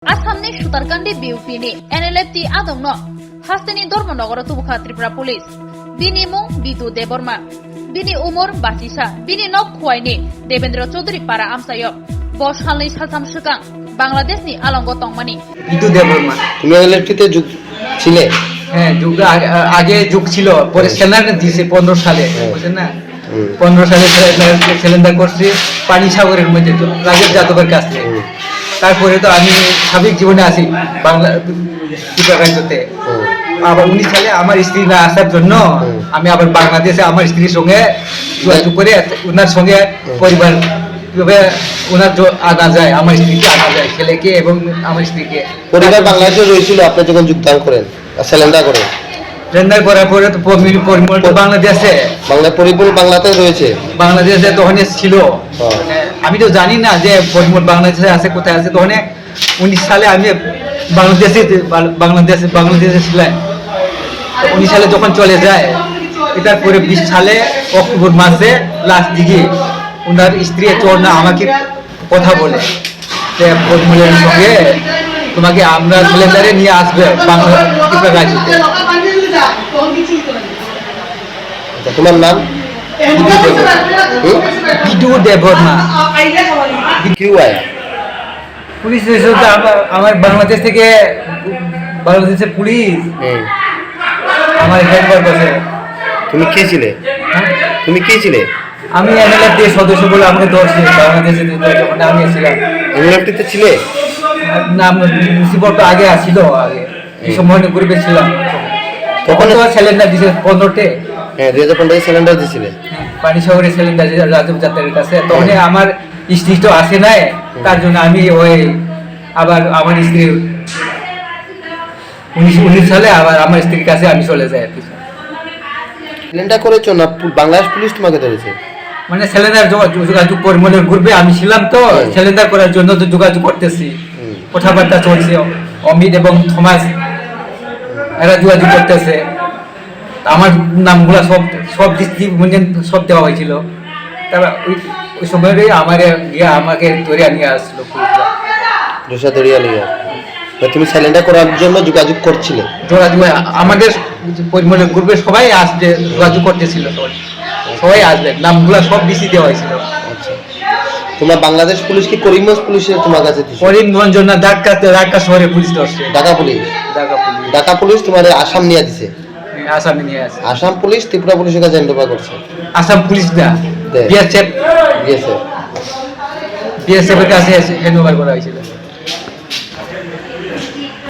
आसामनि सुतारकान्दी बिउपिनि एनएलएफटि आदमनो हास्टेनि धर्मनगर तुबुखा त्रिपुरा पुलिस बिनि मुं बिदु देबर्मा बिनि उमर 25 बिनि नक खुवाइनि देवेन्द्र चौधुरी पारा आमसायो बस हालनै सालथाम सिगां बांलादेशनि आलंग तंमानि বিদু দেববর্মা। তুমি এনএলএফটিতে যুগ ছিলে? হ্যাঁ, আগে যুগ ছিল, পরে সেলেন্ডার দিয়েছে 15 সালে, বুঝছেন না? 15 সালে সেলেন্ডার করছি পানি সাগরের মধ্যে রাজের যাদবের কাছ থেকে। তারপরে তো আমি স্বাভাবিক জীবনে আছি বাংলা ত্রিপুরা রাজ্যতে। আবার 19 সালে আমার স্ত্রী না আসার জন্য আমি আবার বাংলাদেশে আমার স্ত্রীর সঙ্গে যোগাযোগ করে ওনার সঙ্গে পরিবার কিভাবে ওনার আনা যায়, আমার স্ত্রীকে আনা যায়, ছেলেকে এবং আমার স্ত্রীকে। পরিবার বাংলাদেশে রয়েছিল আপনি যখন যোগদান করেন, সিলিন্ডার করেন? সিলিন্ডার করার পরে তো পরিমল তো বাংলাদেশে, পরিমল বাংলাতে রয়েছে, বাংলাদেশে তখন ছিল। মানে আমি তো জানি না যে পরিমল বাংলাদেশে আছে, কোথায় আছে। তখন 19 সালে আমি বাংলাদেশে ছিলাম। 19 সালে যখন চলে যায়, এটার পরে 20 সালে অক্টোবর মাসে লাস্ট দিকে ওনার স্ত্রী চোরনা আমাকে কথা বলে যে পরিমলের সঙ্গে তোমাকে আমরা সিলিন্ডারে নিয়ে আসবে বাংলা ত্রিপুরা রাজ্যতে। তোমার নাম? বিদু দেববর্মা। क्यों आया? পুলিশ এসে তো আমার বাংলাদেশ থেকে, বাংলাদেশের পুলিশ আমার হেল্পার করছে। তুমি কে ছিলে? তুমি কে ছিলে? আমি এনএলএফটি সদস্য বলে আমাকে ধরছে বাংলাদেশে যখন আমি ছিলাম। এনএলএফটিতে ছিলে? নাম রিসিভার তো আগে আসছিল, আগে এই সময় গ্রুপে ছিলাম। তখন তো সিলিন্ডার দিছে 15টে। হ্যাঁ, 2015 সিলিন্ডার দিছিলে পানি সাগরের সিলিন্ডার রাজীব যাত্রার কাছে। তখন আমার স্ত্রী তো আসে নাই, তার জন্য আমি ওই আবার আমার স্ত্রী 19 সালে আবার আমার স্ত্রীর কাছে আমি চলে যাই আর কি। সিলিন্ডার করেছো না বাংলাদেশ পুলিশ তোমাকে ধরেছে? মানে সিলিন্ডার যোগাযোগ পরিমলের গ্রুপে আমি ছিলাম, তো সিলিন্ডার করার জন্য তো যোগাযোগ করতেছি, কথাবার্তা চলছে। অমিত এবং থমাস এরা যোগাযোগ করতেছে। আমার নামগুলা সব ডিস্ট্রিক্ট মানে সব দেওয়া হয়েছিল। তারপর ওই সময় আমাকে ধরে নিয়ে আসলো পুলিশরা। তুমি সিলিন্ডার করার জন্য যোগাযোগ করছিলে? যোগাযোগ আমাদের পরিমলের গ্রুপে সবাই আসবে, যোগাযোগ করতেছিল, সবাই আসবে, নামগুলা সব ডিসি দেওয়া হয়েছিল। আচ্ছা, তোমার বাংলাদেশ পুলিশ কি করিমগঞ্জ পুলিশের তোমার কাছে দিছে? করিমগঞ্জ না ঢাকা শহরে পুলিশ ধরছে। ঢাকা পুলিশ? ঢাকা পুলিশ তোমার আসাম নিয়ে দিছে? আসামে নিয়ে আসে। আসাম পুলিশ ত্রিপুরা পুলিশের কাছে হ্যান্ড ওভার করছে? আসাম পুলিশ না, বিএসএফ এর কাছে হ্যান্ড ওভার করা হয়েছিল।